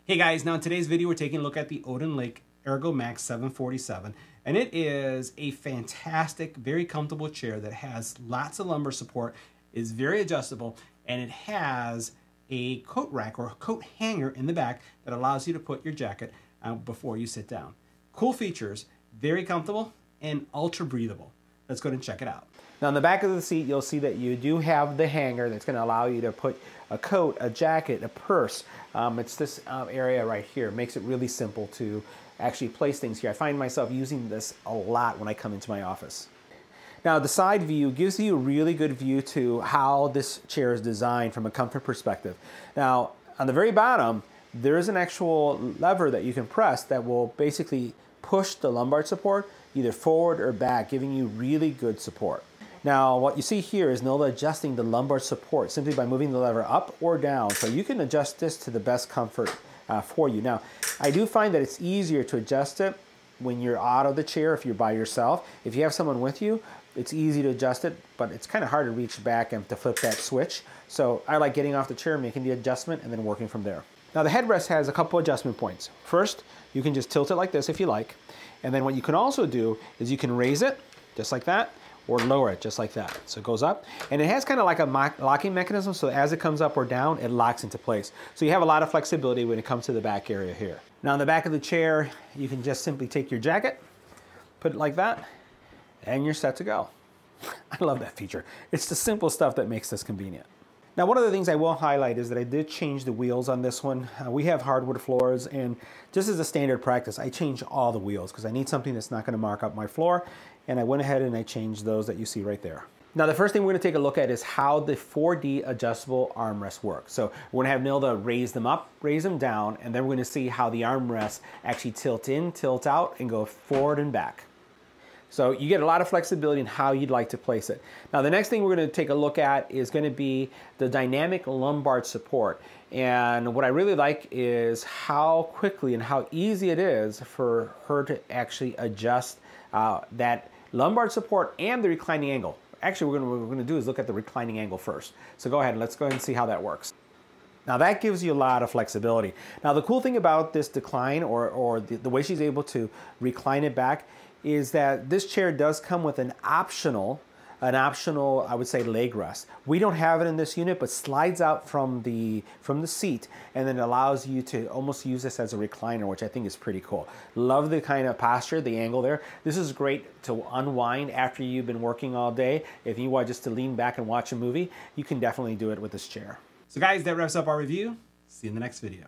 Hey guys, now in today's video we're taking a look at the OdinLake Ergo Max 747, and it is a fantastic, very comfortable chair that has lots of lumbar support, is very adjustable, and it has a coat rack or a coat hanger in the back that allows you to put your jacket before you sit down. Cool features, very comfortable, and ultra breathable. Let's go ahead and check it out. Now on the back of the seat, you'll see that you do have the hanger that's going to allow you to put a coat, a jacket, a purse. It's this area right here. It makes it really simple to actually place things here. I find myself using this a lot when I come into my office. Now the side view gives you a really good view to how this chair is designed from a comfort perspective. Now on the very bottom, there is an actual lever that you can press that will basically push the lumbar support either forward or back, giving you really good support. Now, what you see here is Nilda adjusting the lumbar support simply by moving the lever up or down. So you can adjust this to the best comfort for you. Now, I do find that it's easier to adjust it when you're out of the chair if you're by yourself. If you have someone with you, it's easy to adjust it, but it's kind of hard to reach back and to flip that switch. So I like getting off the chair, making the adjustment, and then working from there. Now the headrest has a couple adjustment points. First, you can just tilt it like this if you like. And then what you can also do is you can raise it just like that, or lower it just like that. So it goes up, and it has kind of like a locking mechanism, so as it comes up or down, it locks into place. So you have a lot of flexibility when it comes to the back area here. Now in the back of the chair, you can just simply take your jacket, put it like that, and you're set to go. I love that feature. It's the simple stuff that makes this convenient. Now one of the things I will highlight is that I did change the wheels on this one. We have hardwood floors, and just as a standard practice, I change all the wheels because I need something that's not going to mark up my floor, and I went ahead and I changed those that you see right there. Now the first thing we're going to take a look at is how the 4D adjustable armrests work. So we're going to have Nilda raise them up, raise them down, and then we're going to see how the armrests actually tilt in, tilt out, and go forward and back. So you get a lot of flexibility in how you'd like to place it. Now the next thing we're going to take a look at is going to be the dynamic lumbar support. And what I really like is how quickly and how easy it is for her to actually adjust that lumbar support and the reclining angle. Actually, what we're going to do is look at the reclining angle first. So go ahead and let's go ahead and see how that works. Now that gives you a lot of flexibility. Now the cool thing about this decline or the way she's able to recline it back is that this chair does come with an optional, I would say, leg rest. We don't have it in this unit, but slides out from the seat and then allows you to almost use this as a recliner, which I think is pretty cool. Love the kind of posture, the angle there. This is great to unwind after you've been working all day. If you want just to lean back and watch a movie, you can definitely do it with this chair. So guys, that wraps up our review. See you in the next video.